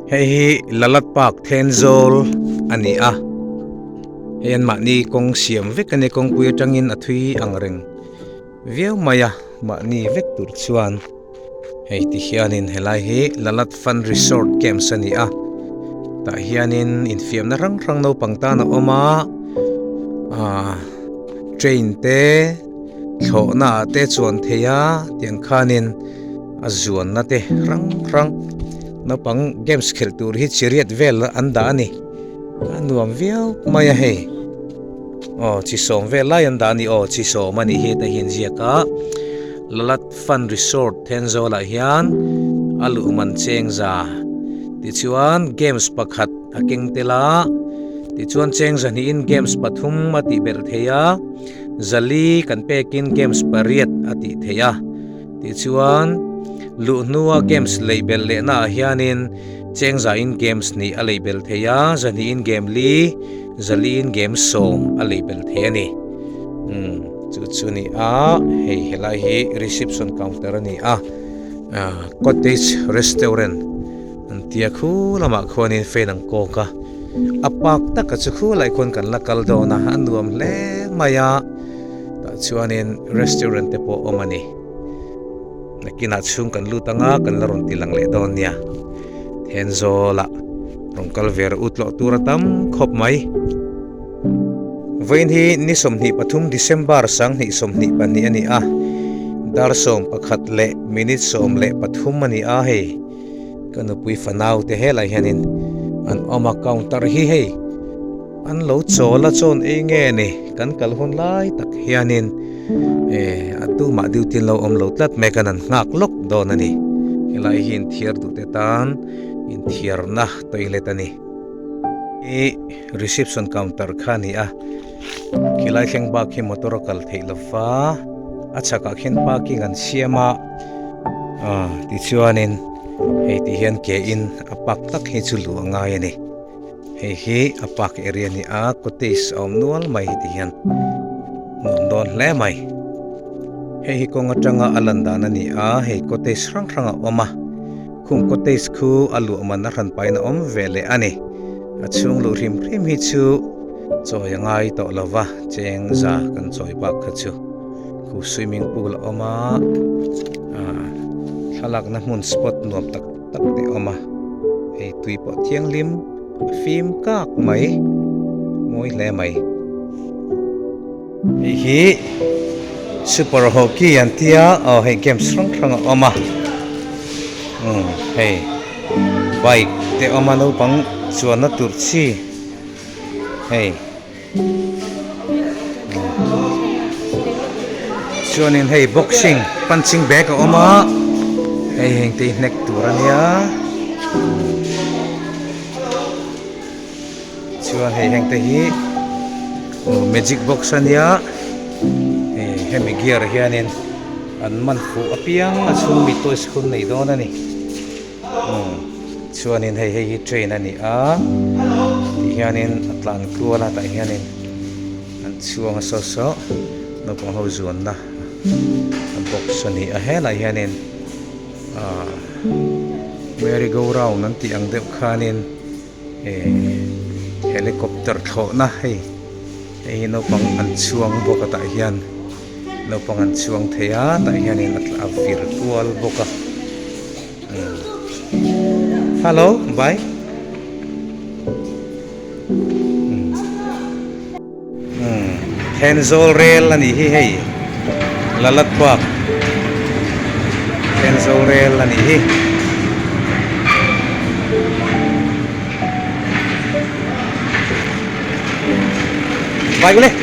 Hei lalat pak tenzol ani a hen ma ni kong siam vek ani kong puya tangin athui angreng viau maya ma ni vek tur chuan hei ti hianin helai hi lalat fun resort camps ani a ta hianin infiam na rang rang no pangta na oma train te thlo na te chuan theya tiang khanin azuan na te rang rang na pang games khel tur hi chiriat vel anda ani anuam viau maya hei chi som vel lai anda ni chi som ani hi ta hin ziaka lalat fun resort tenzola hian alu man cheng za ti chuan games pakhat aking tela ti chuan cheng za ni in games pathum ati ber theya zali kan pekin games pariat ati theya ti chuan lu nuwa games label le na hianin chengza in games ni a label theya zani in game li zali in game som a label theya ni chu ni a hei helai hi reception counter ani a cottage restaurant antia khu lama khwanin fenang koka apak taka chu khu lai khon kan lakal do na anuam le maya ta chuanin restaurant te po omani nakina chung kan lutanga kan laron tilang le don nia thenzola rongkal ver utlo turatam khop mai vain hi ni somni pathum December sang ni somni pani ani a dar som pakhat le minute som le pathum ani a he kan pui fanau te he lai hanin an oma counter hi he an lo chola chon e nge ni kan kal hun lai tak hianin atu ma duty lo om lo tlat me kanan ngak lok don ani helai hin thiar du te tan in thiar na toilet ani reception counter khani a khilai kheng ba khi motor kal theilawa acha ka khen parking an siama ti chuanin hei ti hian ke in apak tak hi chu lu ngai ani hei apak area ni a cottage om nual mai ti hian don le mai hei kong atanga alandan ani a hei cottage rang ranga oma khum cottage khu alu man na ran pai na om vele ani achung lu hrim hi chu choi ngai to lova cheng za kan choi ba kha chu khu swimming pool oma thalak na mun spot nuam tak tak te oma hei tui po thiang lim phim kak mai moi le mai hi super hockey antia hei games rang rang oma hei bike te oma no pang chuan na tur chi hei chuanin hei boxing punching bag oma hei heng te nek turania chuan hei heng te hi magic box ania hemi gear hianin an man fu apiang achung mi toys khun nei don ani chuanin hei train ani a ti hianin atlan kuala ta hianin an chuang so no pang ho zuan na box ani a hela hianin merry go round nan ti ang deuh khanin helicopter thlo na hei no pang an chuang boka ta hian no pang an chuang theya ta hianin atla virtual boka hello bye Tenzol rail ani hi hei lalat pak Tenzol rail ani hi bye boleh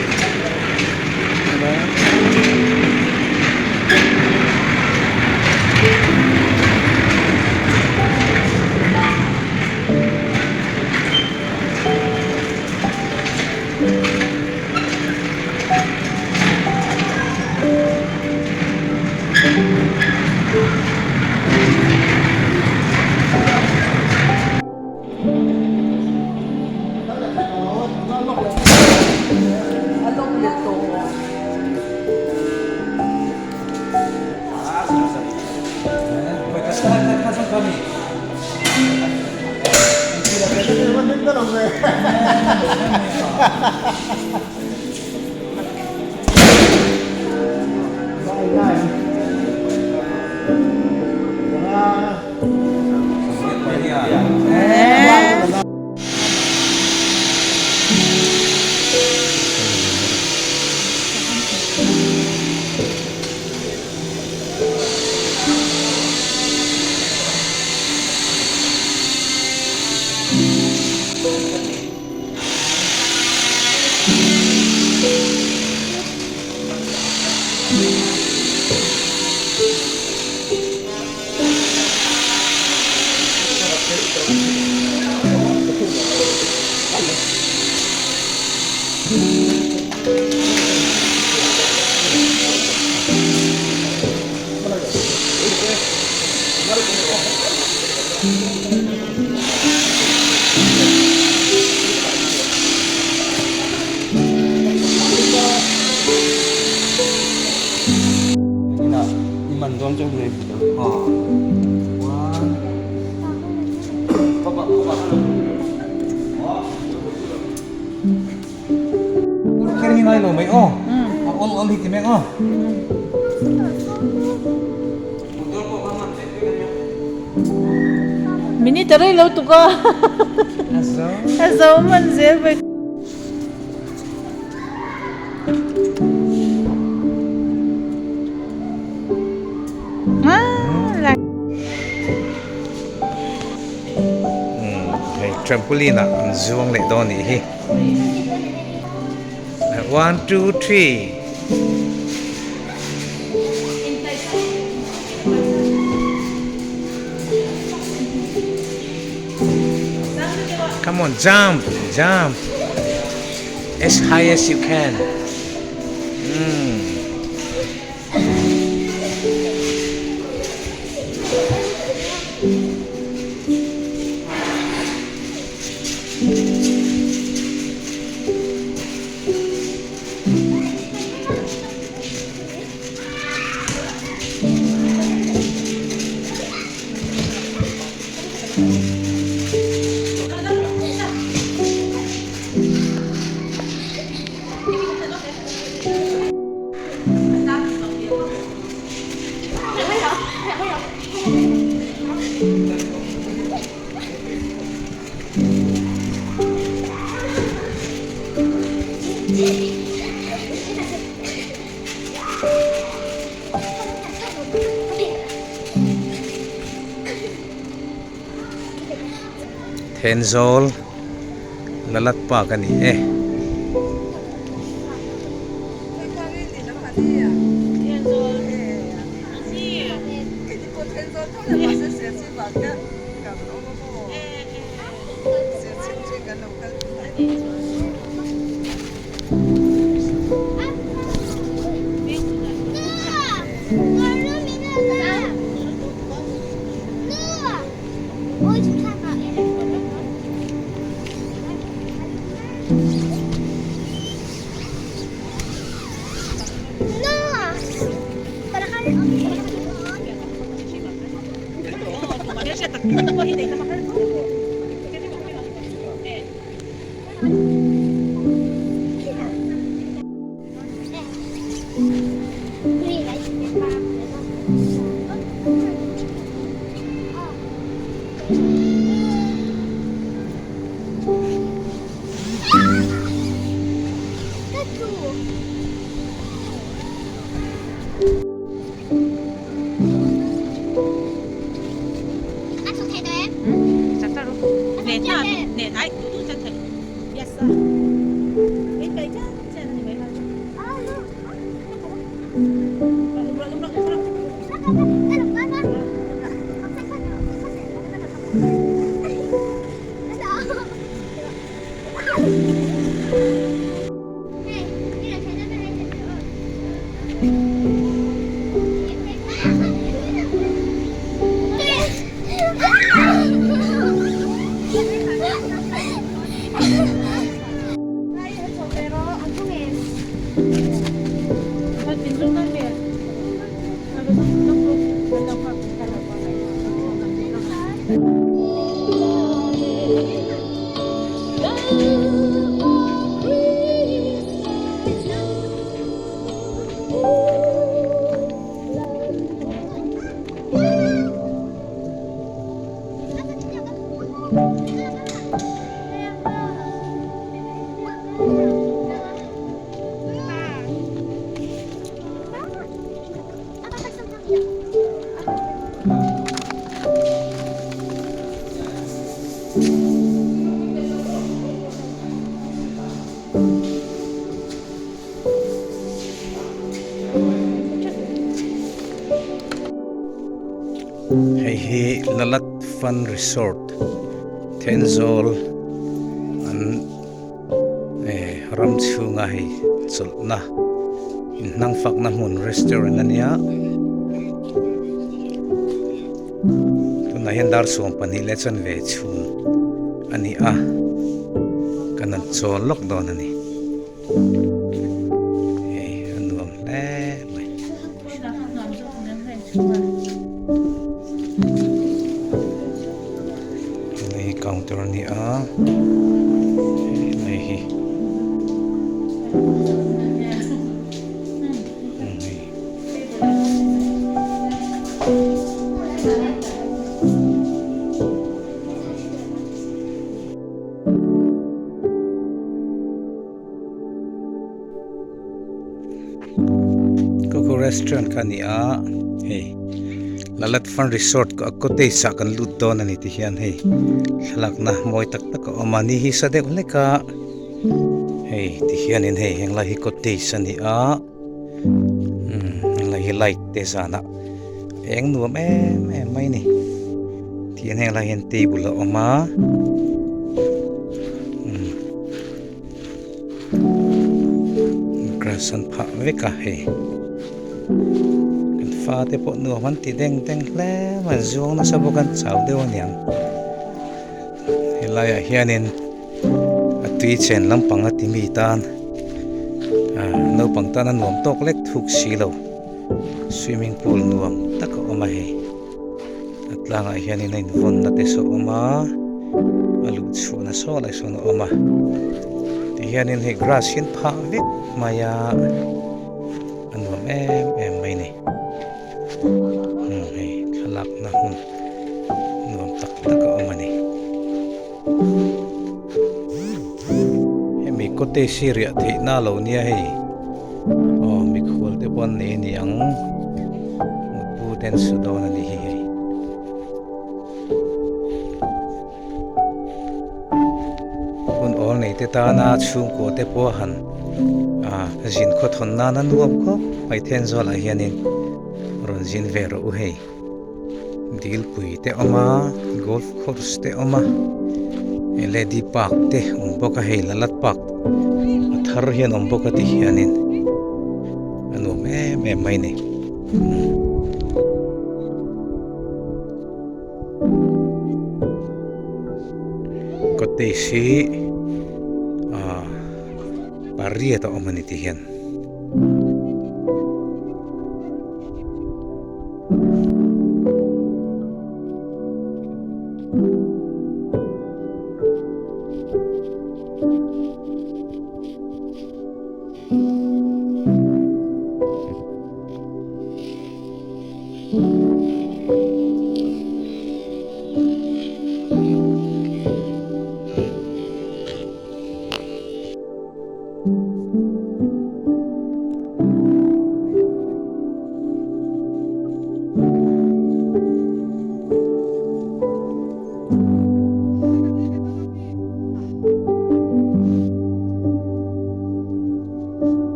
이만 도안 정도 됩니다. Cái này lo mấy ô? Ôn thịt thì mấy ô? Mini taray lâu tụ co. Azo man zel vậy. Trampoline ang zuwang le do ni hi. 1, 2, 3. Come on, jump, jump. As high as you can. Tenzol lalat pa kani eh. hei hi lalat fun resort Tenzol an ram chunga hei cholna nang fakna mun restaurant ania tuna hian dar som pani le chan ve chhun ani a kanan chol lok don ani anuam le mai nei counter ni a nei hi Coco restaurant kania hey lalat fun resort ko akote sa kan lut don ani ti hian hei thlak na moi tak tak omani hi sa deuh leka hei ti hian in hei hengla hi kote sani a hengla hi light te sana eng nuam em mai ni ti hengla hian table oma grasan pha veka hei fa te po nu man ti deng deng hle ma zong na sabu kan chau de oniang helaya hianin atui chen lampang ati mi tan no pang tan an nuam tok lek thuk silo swimming pool nuam tak oma he atlanga hianin in von na te so oma alu chu na so lai so na oma ti hianin he grass hin pha vek maya anuam em mai ni khalak na hun nuam tak tak omani hemi kote siria thei na lo nia hei mi khol te pon ne ni ang mutu ten su do na ni hei kun ol nei te ta na chung ko te po han jin kho thon na na nuam ko pai then zol a hianin ron jin vero u hei dil pui te oma golf course te oma lady park te boka hei lalat park athar hian boka ti hianin anu me mai nei kote si paria ta omani ti hian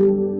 thank you